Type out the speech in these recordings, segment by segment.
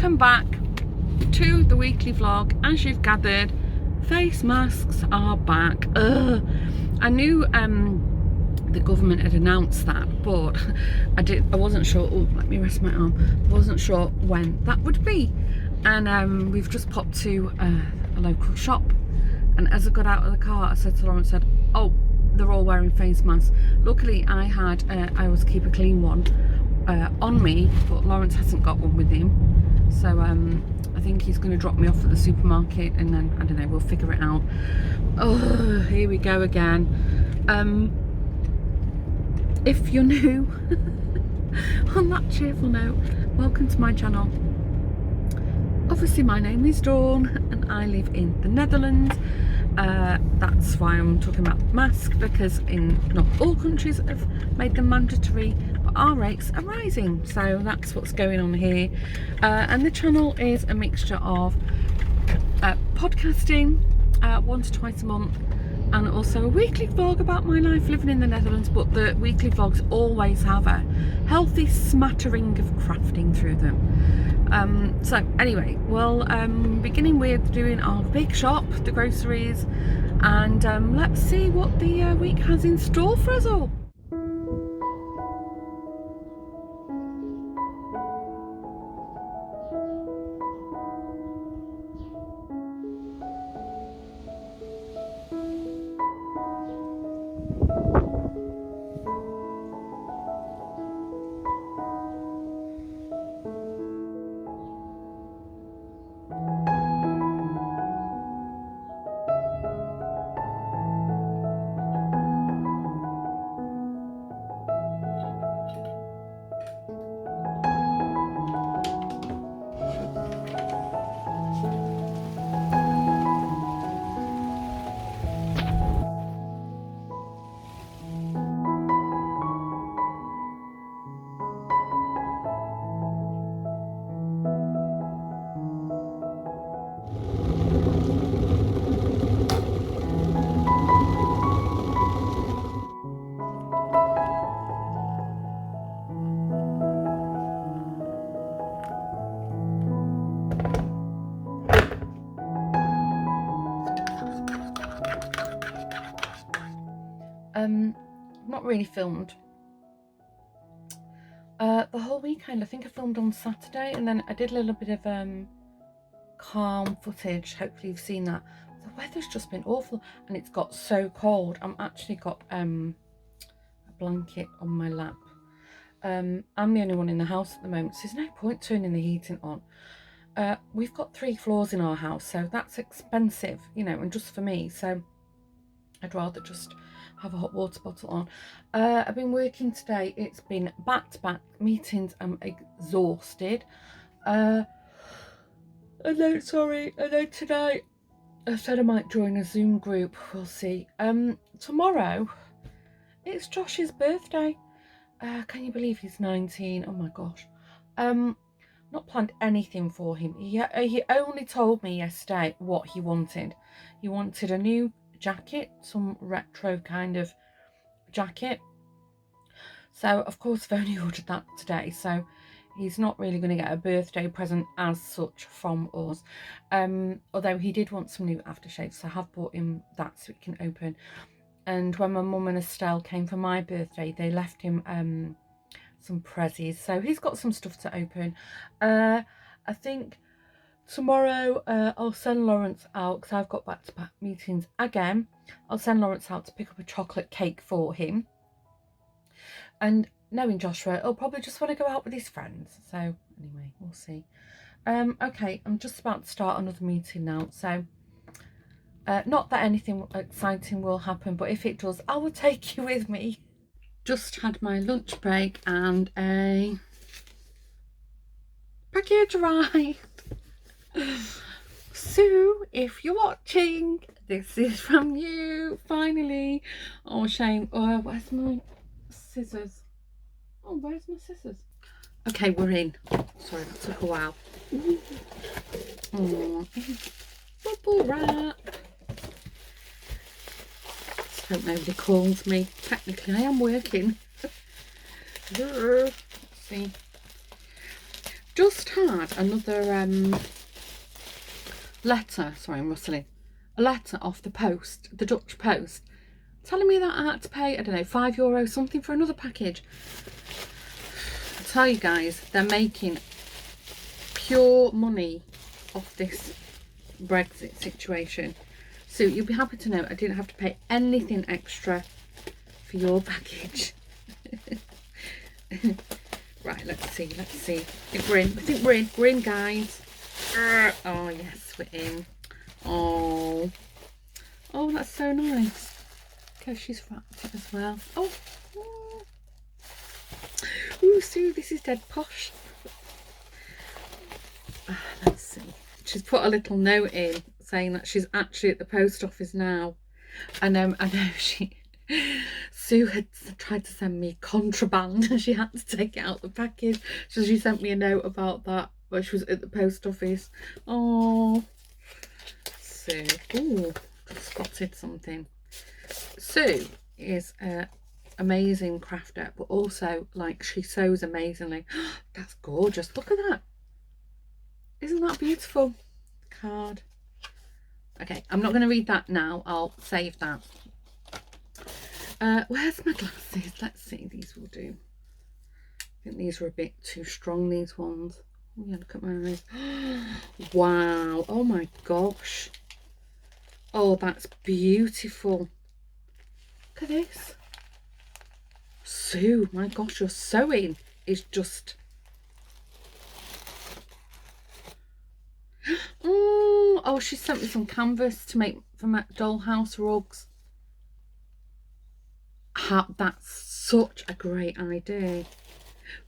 Welcome back to the weekly vlog. As you've gathered, face masks are back. I knew the government had announced that, but I wasn't sure. Oh, let me rest my arm. I wasn't sure when that would be. And we've just popped to a local shop, and as I got out of the car I said to Lawrence, oh, they're all wearing face masks. Luckily I had I always keep a clean one on me, but Lawrence hasn't got one with him, so I think he's going to drop me off at the supermarket, and then I don't know, we'll figure it out. Oh, here we go again. If you're new on that cheerful note, welcome to my channel. Obviously my name is Dawn and I live in the Netherlands. That's why I'm talking about masks, because in not all countries have made them mandatory, but our rates are rising, so that's what's going on here. And the channel is a mixture of podcasting once or twice a month, and also a weekly vlog about my life living in the Netherlands, but the weekly vlogs always have a healthy smattering of crafting through them. So anyway, well, beginning with doing our big shop, the groceries, and let's see what the week has in store for us all. Not really filmed the whole weekend. I think I filmed on Saturday, and then I did a little bit of calm footage. Hopefully you've seen that. The weather's just been awful and it's got so cold. I'm actually got a blanket on my lap. I'm the only one in the house at the moment, so there's no point turning the heating on. We've got 3 floors in our house, so that's expensive, you know, and just for me, so I'd rather just have a hot water bottle on. I've been working today. It's been back-to-back meetings. I'm exhausted. I know tonight I said I might join a Zoom group. We'll see. Tomorrow it's Josh's birthday. Can you believe he's 19? Oh my gosh. Not planned anything for him. He only told me yesterday what he wanted. He wanted a new jacket, some retro kind of jacket, so of course I've only ordered that today, so he's not really going to get a birthday present as such from us, although he did want some new aftershaves, so I have bought him that so he can open. And when my mum and Estelle came for my birthday, they left him some prezzies, so he's got some stuff to open. I think tomorrow I'll send Lawrence out, because I've got back-to-back meetings again. I'll send Lawrence out to pick up a chocolate cake for him. And knowing Joshua, he'll probably just want to go out with his friends. So anyway, we'll see. Okay, I'm just about to start another meeting now. So not that anything exciting will happen, but if it does, I will take you with me. Just had my lunch break and a package arrived. Sue, if you're watching, this is from you, finally. Oh, shame. Oh, where's my scissors? Oh, where's my scissors? Okay, we're in. Sorry, that took a while. Oh, bubble wrap. Just hope nobody calls me. Technically, I am working. Let's see. just had another letter. Sorry, I'm rustling. A letter off the post, the Dutch post, telling me that I had to pay, I don't know, €5 something for another package. I tell you guys, they're making pure money off this Brexit situation. So you'll be happy to know I didn't have to pay anything extra for your package. Right, let's see. I think we're in, guys. Oh yes, we're in. Oh, that's so nice. Because she's wrapped it as well. Oh, ooh, Sue, this is dead posh. Let's see. She's put a little note in saying that she's actually at the post office now, and I know Sue had tried to send me contraband and she had to take it out the package, so she sent me a note about that when she was at the post office. Oh, Sue. Ooh, spotted something. Sue is a amazing crafter, but also like she sews amazingly. That's gorgeous. Look at that. Isn't that beautiful? Card. Okay, I'm not going to read that now. I'll save that. Where's my glasses? Let's see. These will do. I think these are a bit too strong, these ones. Oh yeah, look at my eyes. Wow. Oh my gosh. Oh, that's beautiful. Look at this. Sue, my gosh, your sewing is just... Oh, she sent me some canvas to make for my dollhouse rugs. That's such a great idea.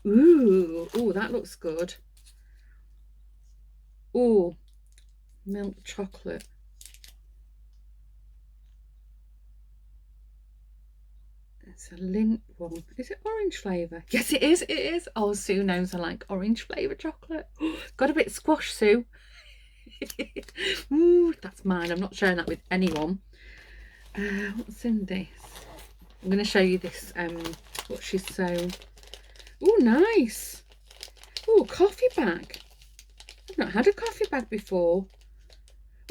Ooh, that looks good. Ooh, milk chocolate. It's a lint one. Is it orange flavour? Yes, it is. It is. Oh, Sue knows I like orange flavour chocolate. Got a bit squash, Sue. Ooh, that's mine. I'm not sharing that with anyone. What's in this? I'm going to show you this. What she's sewn. Oh, nice. Oh, coffee bag. I've not had a coffee bag before.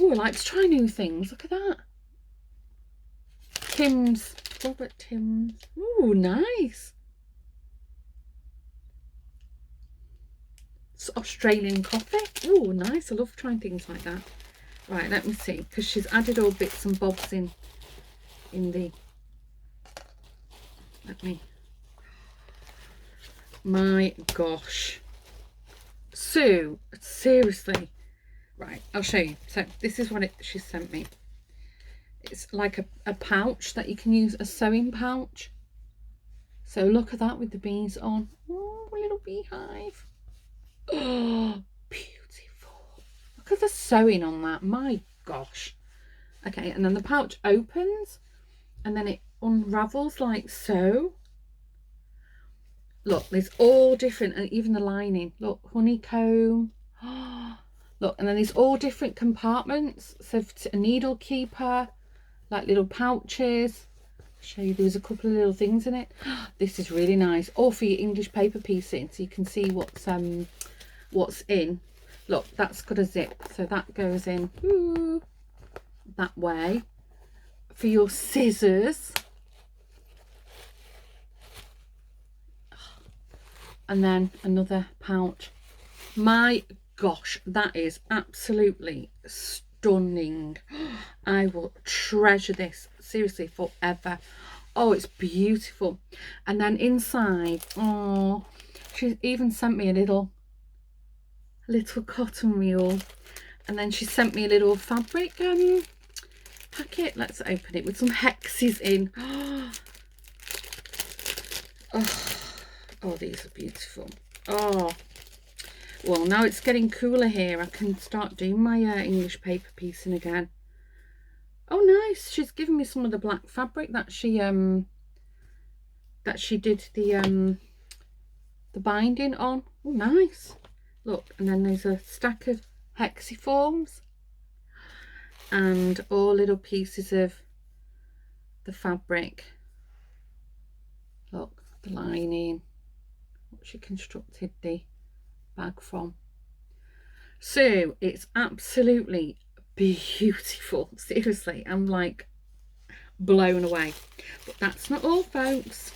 Oh, I like to try new things. Look at that. Tim's. Robert Tim's. Oh, nice. It's Australian coffee. Oh, nice. I love trying things like that. Right, let me see. Because she's added all bits and bobs in the... Let me... My gosh. Sue, seriously. Right, I'll show you. So this is what she sent me. It's like a pouch that you can use, a sewing pouch. So look at that with the bees on. Oh, a little beehive. Oh, beautiful. Look at the sewing on that. My gosh. Okay, and then the pouch opens and then it unravels like so. Look, there's all different, and even the lining. Look, honeycomb. Look, and then there's all different compartments. So a needle keeper, like little pouches. I'll show you, there's a couple of little things in it. This is really nice. Or for your English paper piecing, so you can see what's in. Look, that's got a zip, so that goes in that way. For your scissors. And then another pouch. My gosh, that is absolutely stunning. I will treasure this seriously forever. Oh, it's beautiful. And then inside, oh, she even sent me a little cotton reel, and then she sent me a little fabric packet. Let's open it with some hexes in. Oh, these are beautiful. Oh, well, now it's getting cooler here. I can start doing my English paper piecing again. Oh, nice. She's given me some of the black fabric that she did the binding on. Oh, nice. Look, and then there's a stack of hexiforms and all little pieces of the fabric. Look, the lining. She constructed the bag from. So it's absolutely beautiful. Seriously, I'm like blown away. But that's not all, folks.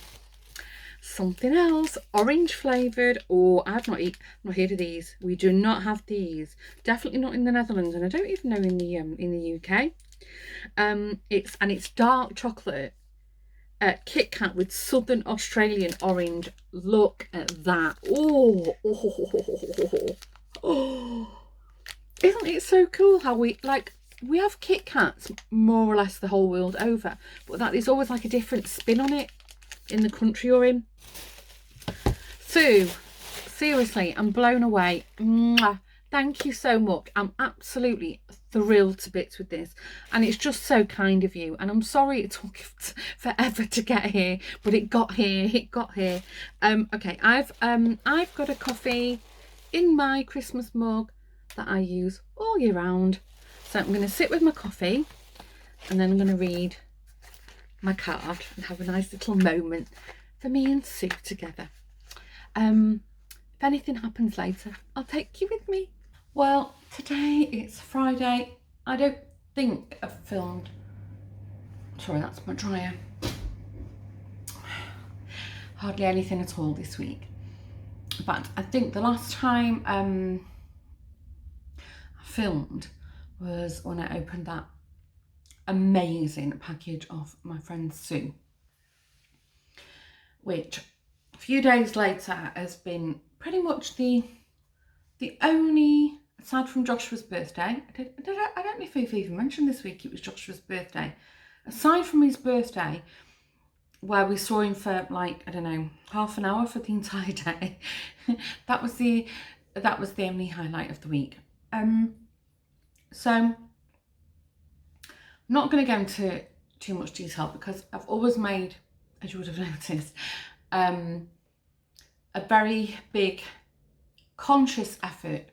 Something else, orange flavoured. Oh, I've not heard of these. We do not have these. Definitely not in the Netherlands, and I don't even know in the UK. It's dark chocolate. Kit Kat with Southern Australian orange. Look at that. Oh, isn't it so cool how we have Kit Kats more or less the whole world over, but that is always like a different spin on it in the country you're in. So seriously, I'm blown away. Mwah. Thank you so much. I'm absolutely thrilled to bits with this, and it's just so kind of you, and I'm sorry it took forever to get here, but it got here. Okay, I've got a coffee in my Christmas mug that I use all year round. So I'm going to sit with my coffee, and then I'm going to read my card and have a nice little moment for me and Sue together. If anything happens later, I'll take you with me. Well, today it's Friday. I don't think I've filmed. Sorry, that's my dryer. Hardly anything at all this week. But I think the last time I filmed was when I opened that amazing package of my friend Sue, which a few days later has been pretty much the only, aside from Joshua's birthday, I don't know if I've even mentioned this week it was Joshua's birthday, aside from his birthday, where we saw him for like, I don't know, half an hour for the entire day. that was the only highlight of the week. So I'm not going to go into too much detail because I've always made, as you would have noticed, a very big conscious effort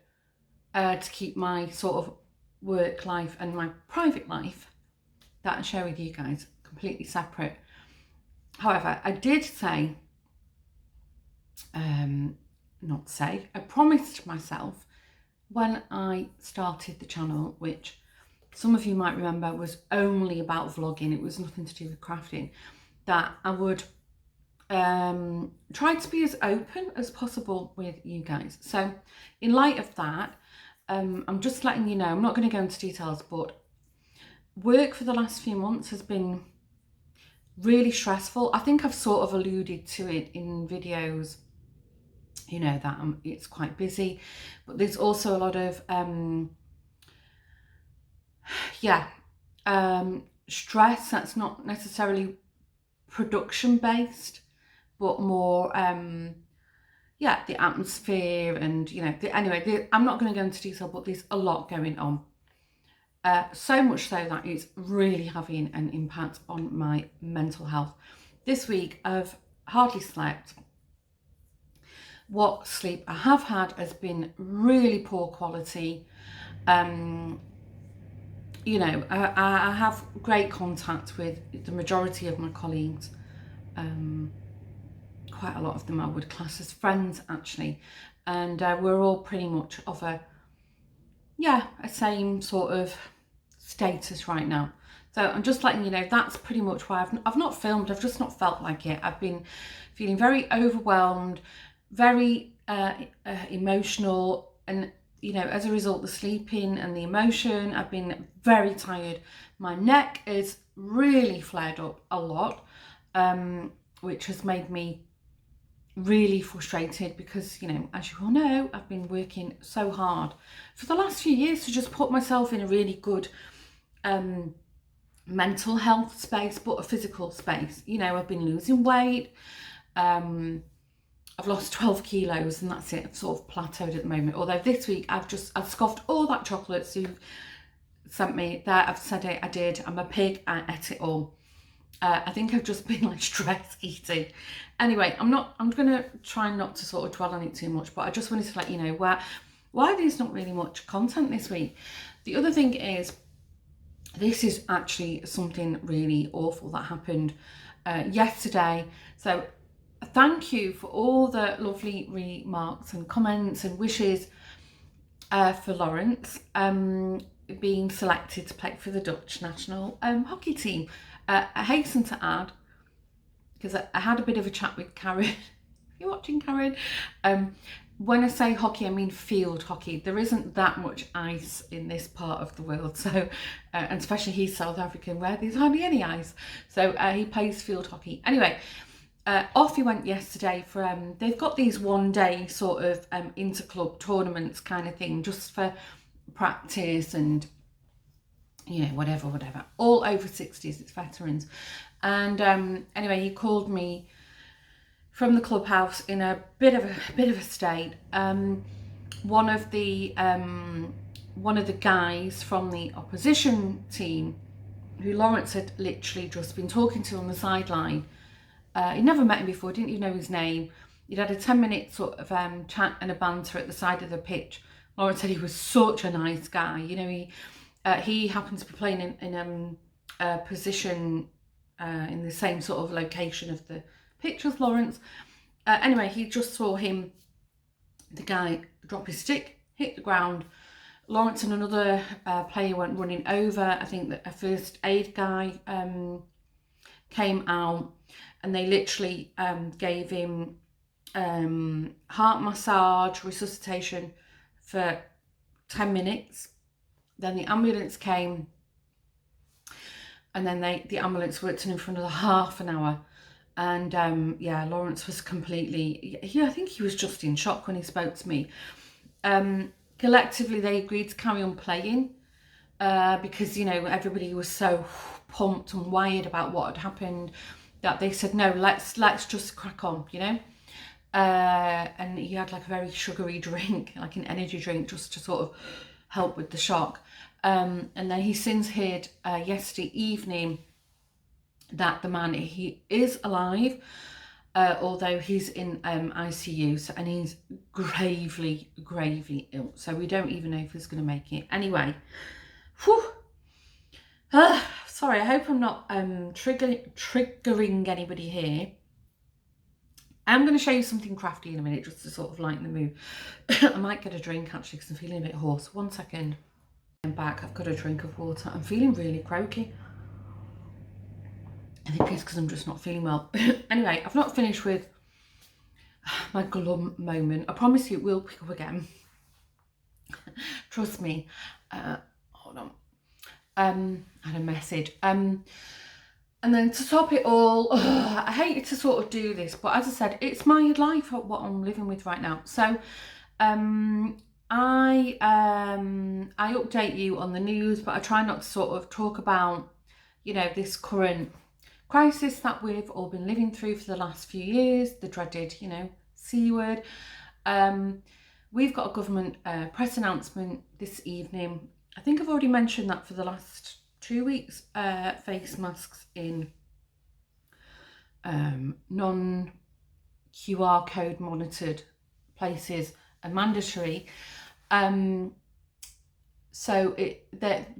to keep my sort of work life and my private life that I share with you guys completely separate. However, I did say, I promised myself when I started the channel, which some of you might remember was only about vlogging, it was nothing to do with crafting, that I would try to be as open as possible with you guys. So in light of that, I'm just letting you know, I'm not going to go into details, but work for the last few months has been really stressful. I think I've sort of alluded to it in videos, you know, that it's quite busy, but there's also a lot of stress that's not necessarily production based, but more the atmosphere, and you know, anyway, I'm not going to go into detail, but there's a lot going on. So much so that it's really having an impact on my mental health. This week I've hardly slept. What sleep I have had has been really poor quality. You know, I have great contact with the majority of my colleagues. Quite a lot of them I would class as friends actually, and we're all pretty much of a same sort of status right now. So I'm just letting you know that's pretty much why I've not filmed. I've just not felt like it. I've been feeling very overwhelmed, very emotional, and you know, as a result, the sleeping and the emotion, I've been very tired. My neck is really flared up a lot, which has made me really frustrated because, you know, as you all know, I've been working so hard for the last few years to just put myself in a really good mental health space, but a physical space. You know, I've been losing weight. I've lost 12 kilos and that's it. I've sort of plateaued at the moment. Although this week I've scoffed all that chocolate Sue sent me. There, I've said it, I did. I'm a pig, I ate it all. I think I've just been like stress eating. Anyway, I'm going to try not to sort of dwell on it too much, but I just wanted to let you know why there's not really much content this week. The other thing is, this is actually something really awful that happened yesterday. So thank you for all the lovely remarks and comments and wishes for Lawrence being selected to play for the Dutch national hockey team. I hasten to add, because I had a bit of a chat with Karen. If you're watching, Karen, when I say hockey, I mean field hockey. There isn't that much ice in this part of the world, so and especially he's South African, where there's hardly any ice. So he plays field hockey. Anyway, off he went yesterday for they've got these one-day sort of inter-club tournaments kind of thing, just for practice and whatever, all over 60s, it's veterans. And anyway, he called me from the clubhouse in a bit of a state. One of the guys from the opposition team, who Lawrence had literally just been talking to on the sideline, he'd never met him before, didn't even know his name. He'd had a 10-minute sort of chat and a banter at the side of the pitch. Lawrence said he was such a nice guy. He happened to be playing in a position in the same sort of location of the pitch as Lawrence. Anyway, he just saw him, the guy, drop his stick, hit the ground. Lawrence and another player went running over. I think that a first aid guy came out, and they literally gave him heart massage, resuscitation for 10 minutes. Then the ambulance came, and then the ambulance worked on him for another half an hour. And Lawrence was completely, I think he was just in shock when he spoke to me. Collectively, they agreed to carry on playing because, everybody was so pumped and wired about what had happened that they said, no, let's just crack on, and he had like a very sugary drink, like an energy drink, just to sort of help with the shock. And then he since heard yesterday evening that the man, he is alive, although he's in ICU, and he's gravely ill. So we don't even know if he's going to make it. Anyway, sorry, I hope I'm not triggering anybody here. I'm going to show you something crafty in a minute, just to sort of lighten the mood. I might get a drink actually, because I'm feeling a bit hoarse. 1 second. I'm back. I've got a drink of water. I'm feeling really croaky. I think it's because I'm just not feeling well. Anyway, I've not finished with my glum moment. I promise you it will pick up again. Trust me. Hold on. I had a message. And then to top it all, I hate to sort of do this, but as I said, it's my life, what I'm living with right now. So I update you on the news, but I try not to sort of talk about, this current crisis that we've all been living through for the last few years, the dreaded, C word. We've got a government press announcement this evening. I think I've already mentioned that for the last 2 weeks, face masks in non-QR code monitored places are mandatory. So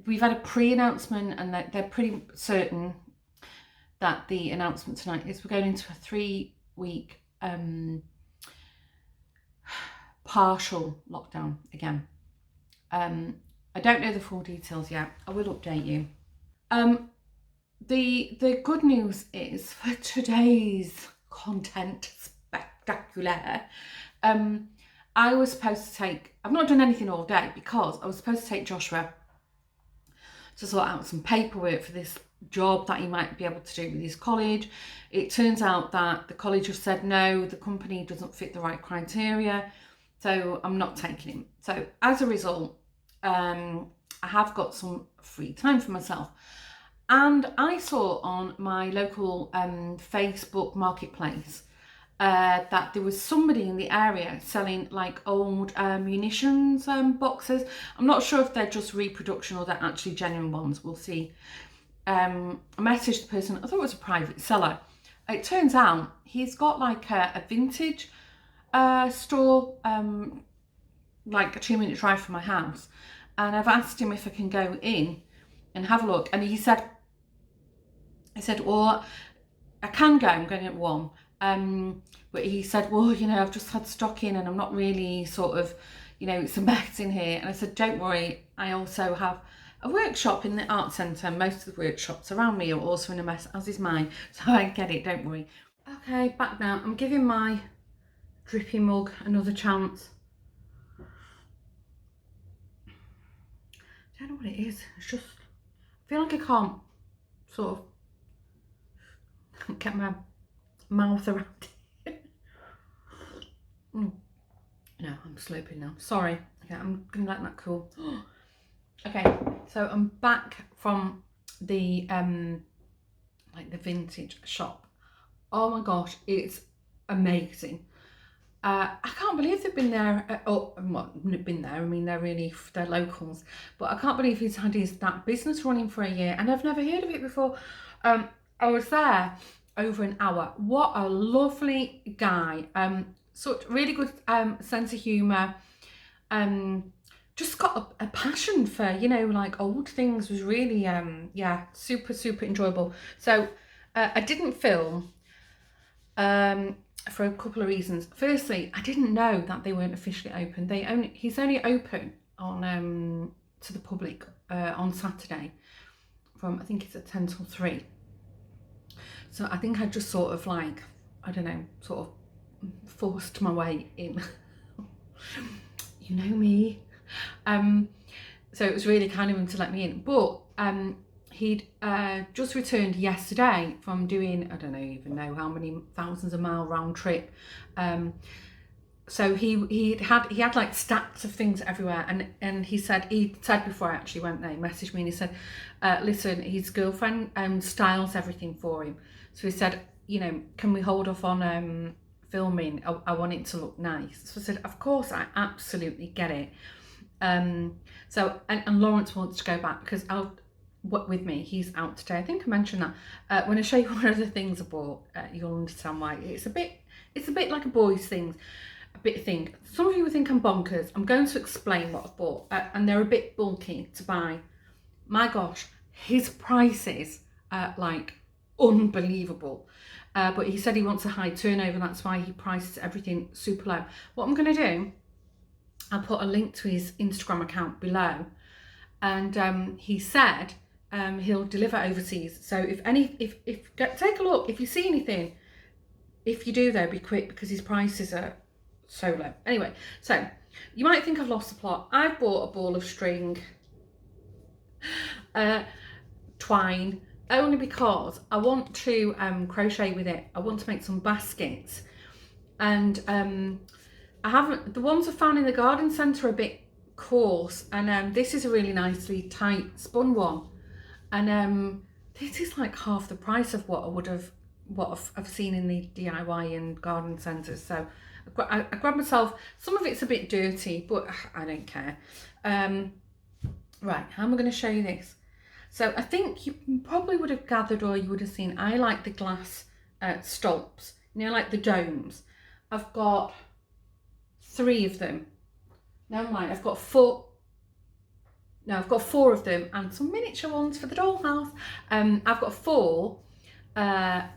we've had a pre-announcement, and they're pretty certain that the announcement tonight is we're going into a 3-week partial lockdown again. I don't know the full details yet. I will update you. The good news is, for today's content spectacular, I was supposed to take, I've not done anything all day because I was supposed to take Joshua to sort out some paperwork for this job that he might be able to do with his college. It turns out that the college have said no, the company doesn't fit the right criteria, so I'm not taking him. So as a result, I have got some free time for myself, and I saw on my local Facebook marketplace that there was somebody in the area selling like old munitions boxes. I'm not sure if they're just reproduction or they're actually genuine ones. We'll see. I messaged the person. I thought it was a private seller. It turns out he's got like a vintage store, like a 2-minute drive from my house, and I've asked him if I can go in and have a look, and he said, well, I can go, I'm going at 1, But he said, well, you know, I've just had stock in and I'm not really sort of, you know, it's a mess in here. And I said, don't worry, I also have a workshop in the art centre. Most of the workshops around me are also in a mess, as is mine. So I get it, don't worry. Okay, back now. I'm giving my drippy mug another chance. I don't know what it is. It's just, I feel like I can't sort of get my mouth around it. No, I'm slurping now. Sorry. Okay, I'm gonna let that cool. Okay, so I'm back from the like the vintage shop. Oh my gosh, it's amazing. I can't believe they've been there. Oh, not been there. I mean, they're locals, but I can't believe he's had that business running for a year, and I've never heard of it before. I was there over an hour. What a lovely guy. Such really good sense of humour. Just got a passion for, you know, like old things. Was really yeah, super enjoyable. So I didn't film for a couple of reasons. Firstly, I didn't know that they weren't officially open. He's only open on to the public on Saturday from, I think it's at 10 till 3. So I think I just sort of like, I don't know, sort of forced my way in. You know me. So it was really kind of him to let me in. But he'd just returned yesterday from doing, I don't even know how many thousands of mile round trip. So he had like stacks of things everywhere, and he said before I actually went there, he messaged me and he said, listen, his girlfriend styles everything for him. So he said, you know, can we hold off on filming? I want it to look nice. So I said, of course, I absolutely get it. So and Lawrence wants to go back because with me, he's out today. I think I mentioned that. When I show you one of the things I bought, you'll understand why. It's a bit like a boy's thing. Some of you will think I'm bonkers. I'm going to explain what I've bought, and they're a bit bulky to buy. My gosh, his prices are like unbelievable. But he said he wants a high turnover. That's why he prices everything super low. What I'm going to do, I'll put a link to his Instagram account below, and he said he'll deliver overseas. So if take a look, if you see anything, if you do though, be quick because his prices are so low. Anyway, so you might think I've lost the plot. I've bought a ball of string, twine, only because I want to crochet with it. I want to make some baskets, and I haven't. The ones I found in the garden centre are a bit coarse, and this is a really nicely tight spun one, and this is like half the price of what I've seen in the DIY and garden centres. So I grabbed myself. Some of it's a bit dirty, but I don't care. Right, how am I going to show you this? So I think you probably would have gathered, or you would have seen, I like the glass stolps, you know, like the domes. I've got 3 of them. Never mind, I've got 4. No, I've got 4 of them and some miniature ones for the dollhouse. I've got 4,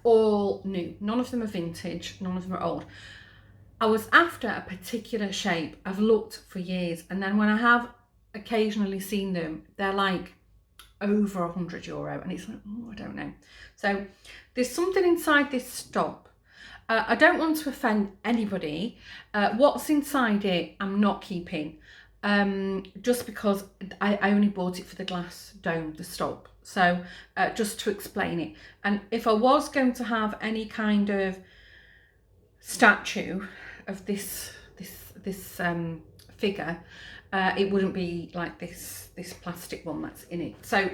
all new. None of them are vintage, none of them are old. I was after a particular shape. I've looked for years, and then when I have occasionally seen them, they're like over €100, and it's like, oh, I don't know. So there's something inside this stop. I don't want to offend anybody. What's inside it, I'm not keeping, just because I only bought it for the glass dome, the stop. So just to explain it. And if I was going to have any kind of statue of this figure, it wouldn't be like this plastic one that's in it. So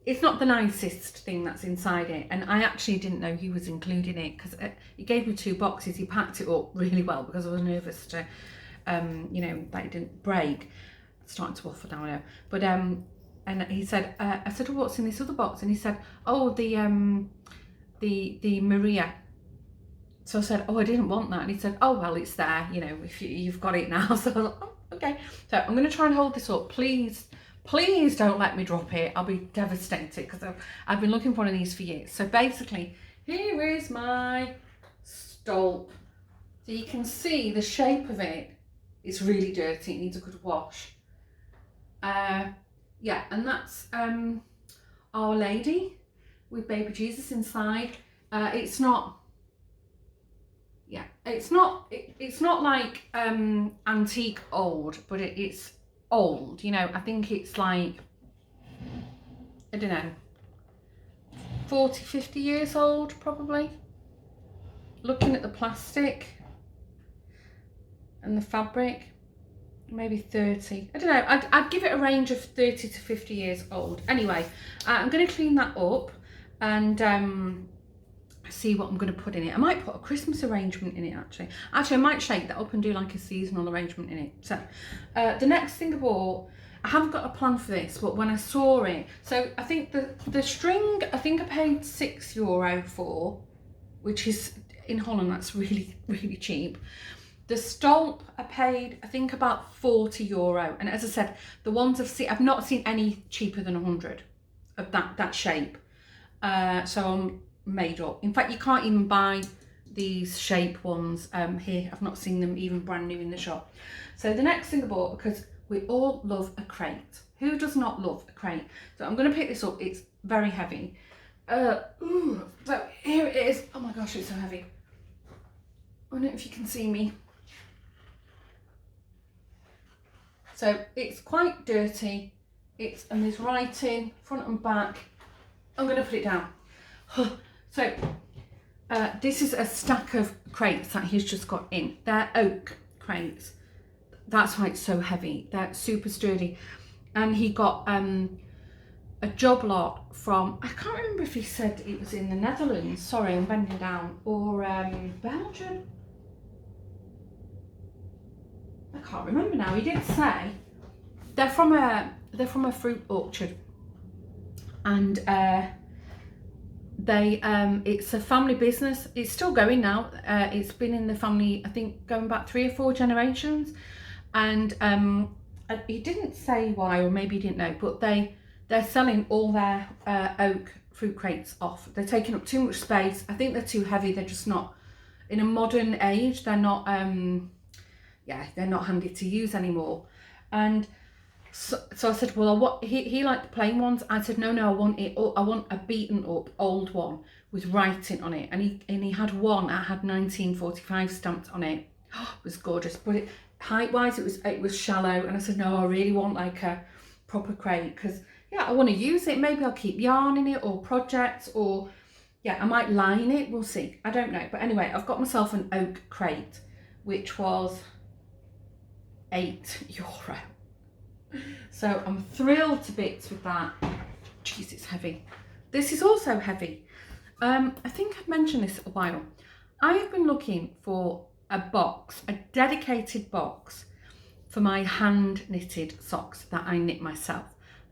it's not the nicest thing that's inside it, and I actually didn't know he was including it because he gave me 2 boxes. He packed it up really well because I was nervous to you know, that it didn't break. It's starting to waffle down now, but and he said, I said, oh, what's in this other box? And he said, oh, the Maria. So I said, oh, I didn't want that. And he said, oh, well, it's there, you know, if you've got it now. So I was like, oh, okay. So I'm going to try and hold this up. Please don't let me drop it. I'll be devastated because I've been looking for one of these for years. So basically, here is my stolp. So you can see the shape of it is really dirty. It needs a good wash. Yeah, and that's Our Lady with baby Jesus inside. It's not, yeah, it's not like antique old, but it's old, you know. I think it's like, I don't know, 40, 50 years old probably. Looking at the plastic and the fabric, maybe 30. I don't know, I'd give it a range of 30 to 50 years old. Anyway, I'm going to clean that up and see what I'm going to put in it. I might put a Christmas arrangement in it actually. I might shake that up and do like a seasonal arrangement in it. So the next thing of all, I haven't got a plan for this, but when I saw it, so I think the string, I think I paid €6 for, which is, in Holland, that's really, really cheap. The stolp I paid, I think, about €40. And as I said, the ones I've not seen any cheaper than 100 of that shape. So I'm made up. In fact, you can't even buy these shape ones here. I've not seen them even brand new in the shop. So the next thing I bought, because we all love a crate. Who does not love a crate? So I'm going to pick this up. It's very heavy. So here it is. Oh my gosh, it's so heavy. I don't know if you can see me. So it's quite dirty. And there's writing front and back. I'm going to put it down. So this is a stack of crates that he's just got in. They're oak crates. That's why it's so heavy. They're super sturdy. And he got a job lot from, I can't remember if he said it was in the Netherlands. Sorry, I'm bending down. Or Belgium. I can't remember now. He did say they're from a fruit orchard, and it's a family business. It's still going now. It's been in the family, I think, going back 3 or 4 generations, and he didn't say why, or maybe he didn't know, but they're selling all their oak fruit crates off. They're taking up too much space. I think they're too heavy. They're just not, in a modern age, they're not they're not handy to use anymore. And so I said, well, he liked the plain ones. I said, no, I want a beaten up old one with writing on it. And he had one that had 1945 stamped on it. Oh, it was gorgeous, but height wise it was shallow. And I said, no, I really want like a proper crate, because I want to use it. Maybe I'll keep yarn in it, or projects, or I might line it. We'll see. I don't know. But anyway, I've got myself an oak crate, which was €8. So I'm thrilled to bits with that. Jeez, it's heavy. This is also heavy. I think I've mentioned this a while. I have been looking for a dedicated box for my hand knitted socks that I knit myself.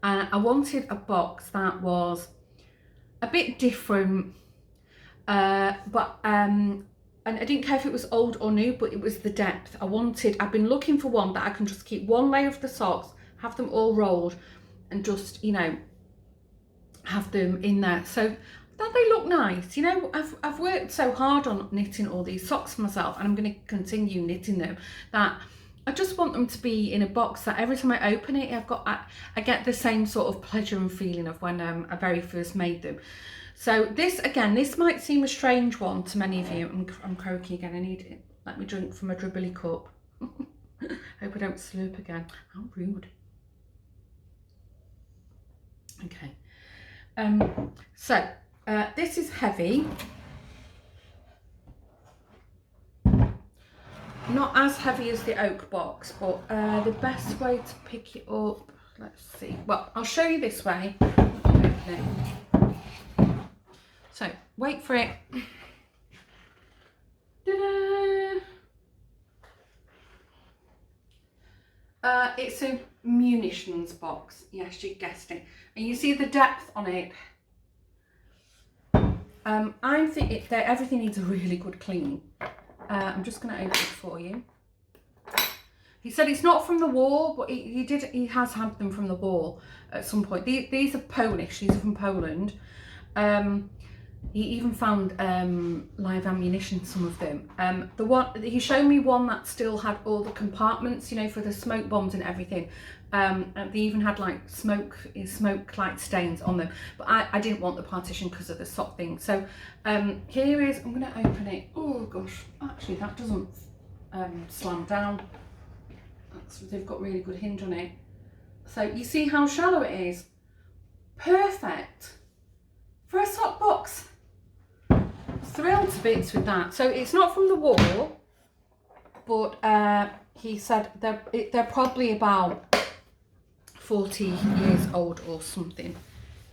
I wanted a box that was a bit different, and I didn't care if it was old or new, but it was the depth. I've been looking for one that I can just keep one layer of the socks, have them all rolled, and just, have them in there so that they look nice. I've worked so hard on knitting all these socks for myself, and I'm going to continue knitting them, that I just want them to be in a box that every time I open it, I get the same sort of pleasure and feeling of when I very first made them. So this might seem a strange one to many of you. I'm croaky again. I need it. Let me drink from a dribbly cup. Hope I don't slurp again. How rude. Okay. So this is heavy. Not as heavy as the oak box, but the best way to pick it up, let's see. Well, I'll show you this way. Open it. So, wait for it. Ta-da! It's a munitions box. Yes, you guessed it. And you see the depth on it. I think everything needs a really good clean. I'm just going to open it for you. He said it's not from the war, but he has had them from the war at some point. These are Polish. These are from Poland. He even found live ammunition, some of them. The one he showed me one that still had all the compartments, you know, for the smoke bombs and everything. And they even had like smoke like stains on them. But I didn't want the partition because of the sock thing. So here is, I'm going to open it. Oh gosh, actually that doesn't slam down. They've got really good hinge on it. So you see how shallow it is? Perfect for a sock box. Thrilled to bits with that. So it's not from the wall, but he said they're probably about 40 years old or something.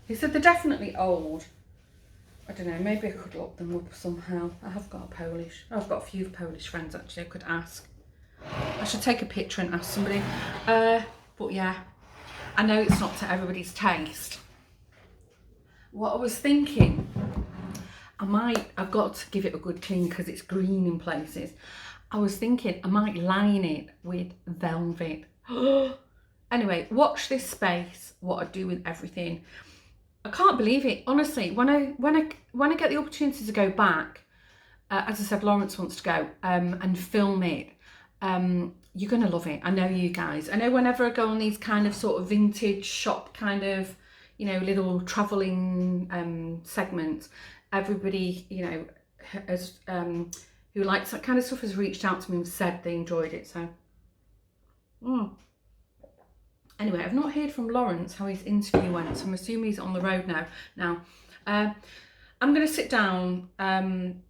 He said they're definitely old. I don't know, maybe I could look them up somehow. I've got a few Polish friends actually I could ask. I should take a picture and ask somebody. But yeah, I know it's not to everybody's taste. What I was thinking, I've got to give it a good clean because it's green in places. I was thinking I might line it with velvet. Anyway, watch this space, what I do with everything. I can't believe it, honestly. When I get the opportunity to go back, as I said, Lawrence wants to go and film it. You're gonna love it. I know you guys. I know whenever I go on these kind of sort of vintage shop kind of, you know, little traveling segments, everybody, you know, has who likes that kind of stuff has reached out to me and said they enjoyed it. So anyway, I've not heard from Lawrence how his interview went, so I'm assuming he's on the road now. I'm going to sit down and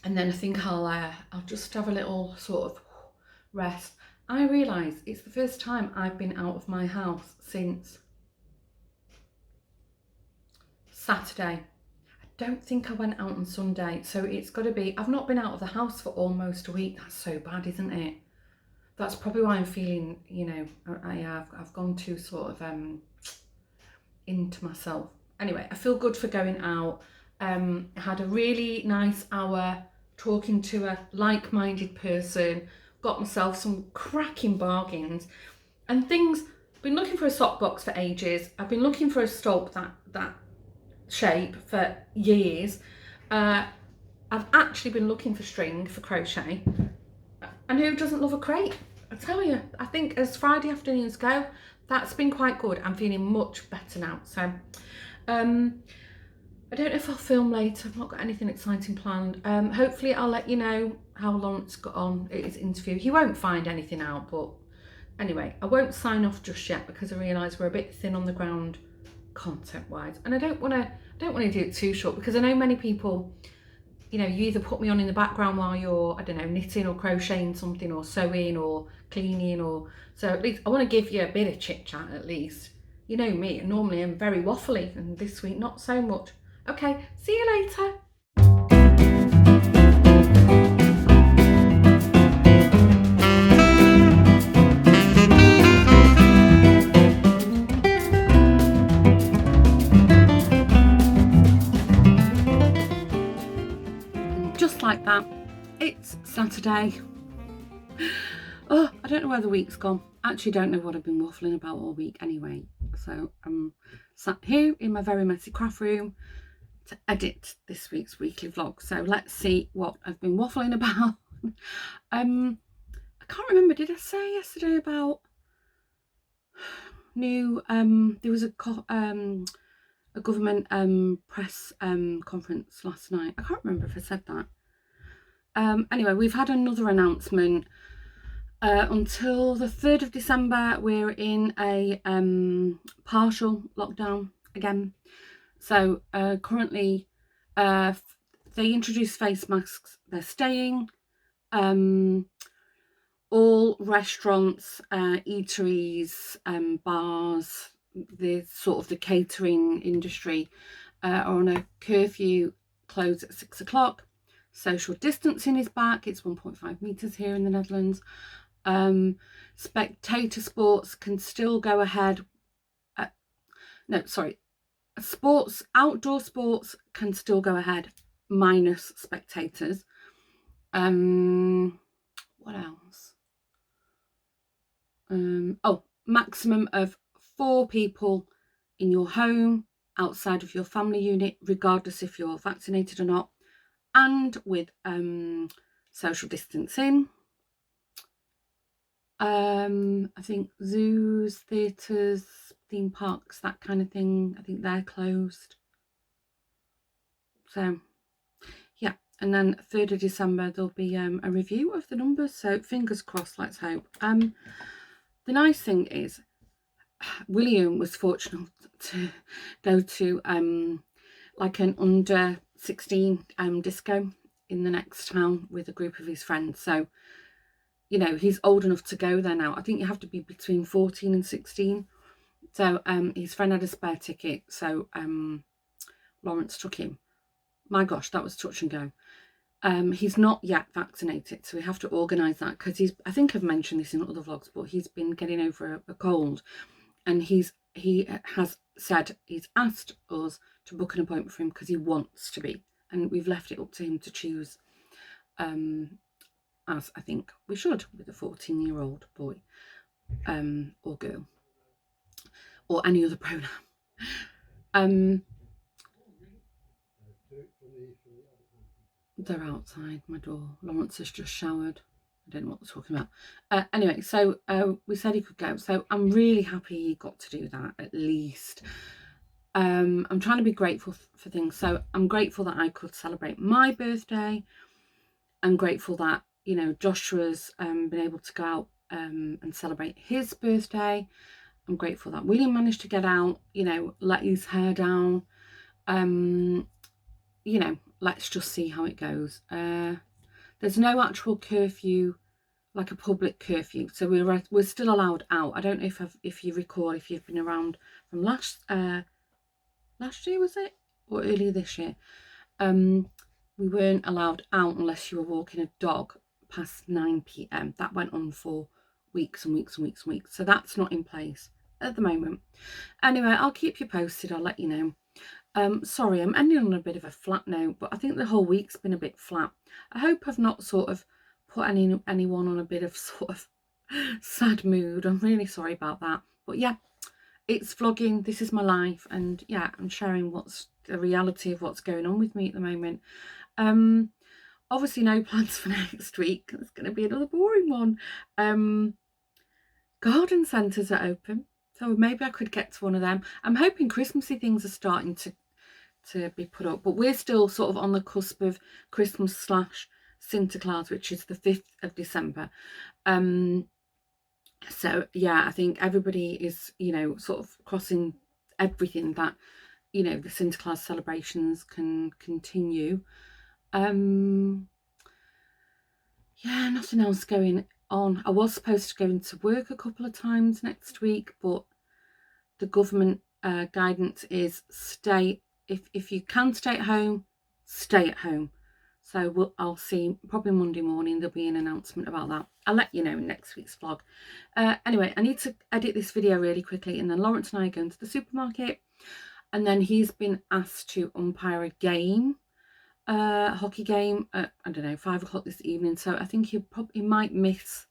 then I think I'll just have a little sort of rest. I realise it's the first time I've been out of my house since Saturday. I don't think I went out on Sunday, so it's got to be, I've not been out of the house for almost a week. That's so bad, isn't it? That's probably why I'm feeling, you know, I've gone too sort of into myself. Anyway, I feel good for going out. I had a really nice hour talking to a like-minded person, got myself some cracking bargains and things. I've been looking for a sock box for ages. I've been looking for a stolp that shape for years. I've actually been looking for string for crochet. And who doesn't love a crate? I tell you, I think as Friday afternoons go, that's been quite good. I'm feeling much better now. So I don't know if I'll film later. I've not got anything exciting planned. Hopefully I'll let you know how Lawrence got on at his interview. He won't find anything out, but anyway, I won't sign off just yet because I realise we're a bit thin on the ground content wise, and I don't want to do it too short because I know many people, you know, you either put me on in the background while you're, I don't know, knitting or crocheting something or sewing or cleaning, or so at least I want to give you a bit of chit chat at least. You know me, normally I'm very waffly and this week not so much. Okay, see you later. And just like that, it's Saturday. Oh, I don't know where the week's gone. Actually don't know what I've been waffling about all week anyway. So I'm sat here in my very messy craft room to edit this week's weekly vlog. So let's see what I've been waffling about. I can't remember, did I say yesterday about new there was a government press conference last night. I can't remember if I said that. Anyway, we've had another announcement. Until the 3rd of December, we're in a partial lockdown again. So currently, they introduced face masks. They're staying. All restaurants, eateries, bars, the catering industry are on a curfew, close at 6 o'clock. Social distancing is back. It's 1.5 meters here in the Netherlands. Spectator sports can still go ahead. Outdoor sports can still go ahead, minus spectators. What else? Maximum of 4 people in your home outside of your family unit, regardless if you're vaccinated or not, and with social distancing. I think zoos, theatres, theme parks, that kind of thing, I think they're closed. So yeah, and then 3rd of December there'll be a review of the numbers, so fingers crossed, let's hope. The nice thing is William was fortunate to go to like an under 16 disco in the next town with a group of his friends, so you know he's old enough to go there now. I think you have to be between 14 and 16. So his friend had a spare ticket, so Lawrence took him. My gosh, that was touch and go. He's not yet vaccinated, so we have to organise that, because I think I've mentioned this in other vlogs, but he's been getting over a cold, and he has said he's asked us to book an appointment for him because he wants to be, and we've left it up to him to choose, as I think we should with a 14-year-old boy or girl or any other pronoun. They're outside my door. Lawrence has just showered. I don't know what they're talking about. Anyway, so we said he could go. So I'm really happy he got to do that, at least. I'm trying to be grateful for things. So I'm grateful that I could celebrate my birthday. I'm grateful that, you know, Joshua's been able to go out and celebrate his birthday. I'm grateful that William managed to get out, you know, let his hair down. You know, let's just see how it goes. There's no actual curfew, like a public curfew, so we're still allowed out. I don't know if you recall, if you've been around from last year, was it, or earlier this year? We weren't allowed out unless you were walking a dog past 9 p.m. That went on for weeks and weeks and weeks and weeks, so that's not in place at the moment. Anyway, I'll keep you posted. I'll let you know. Sorry, I'm ending on a bit of a flat note, but I think the whole week's been a bit flat. I hope I've not sort of put anyone on a bit of sort of sad mood. I'm really sorry about that. But yeah, it's vlogging. This is my life, and yeah, I'm sharing what's the reality of what's going on with me at the moment. Obviously no plans for next week. It's going to be another boring one. Garden centres are open, so maybe I could get to one of them. I'm hoping Christmassy things are starting to be put up, but we're still sort of on the cusp of Christmas / Sinterklaas, which is the 5th of December. So yeah, I think everybody is, you know, sort of crossing everything that, you know, the Sinterklaas celebrations can continue. Yeah, nothing else going on. I was supposed to go into work a couple of times next week, but the government guidance is stay. If you can stay at home, stay at home. So I'll see, probably Monday morning there'll be an announcement about that. I'll let you know in next week's vlog. Anyway, I need to edit this video really quickly, and then Lawrence and I are going to the supermarket, and then he's been asked to umpire a game, hockey game at, I don't know, 5 o'clock this evening. So I think he might miss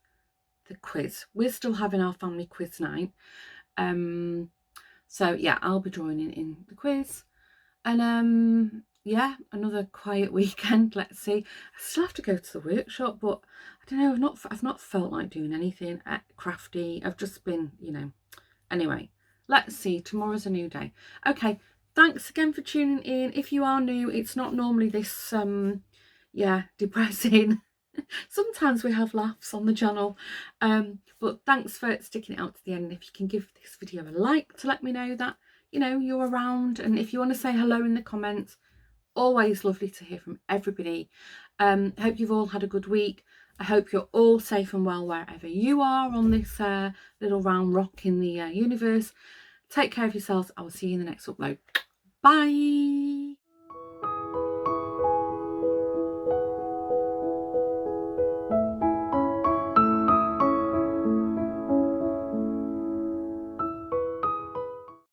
the quiz. We're still having our family quiz night. So yeah, I'll be joining in the quiz, and yeah, another quiet weekend. Let's see. I still have to go to the workshop, but I don't know. I've not felt like doing anything crafty. I've just been, you know. Anyway, let's see. Tomorrow's a new day. Okay. Thanks again for tuning in. If you are new, it's not normally this yeah, depressing. Sometimes we have laughs on the channel, but thanks for sticking it out to the end. If you can give this video a like to let me know that, you know, you're around, and if you want to say hello in the comments, always lovely to hear from everybody. Hope you've all had a good week. I hope you're all safe and well wherever you are on this little round rock in the universe. Take care of yourselves. I will see you in the next upload. Bye.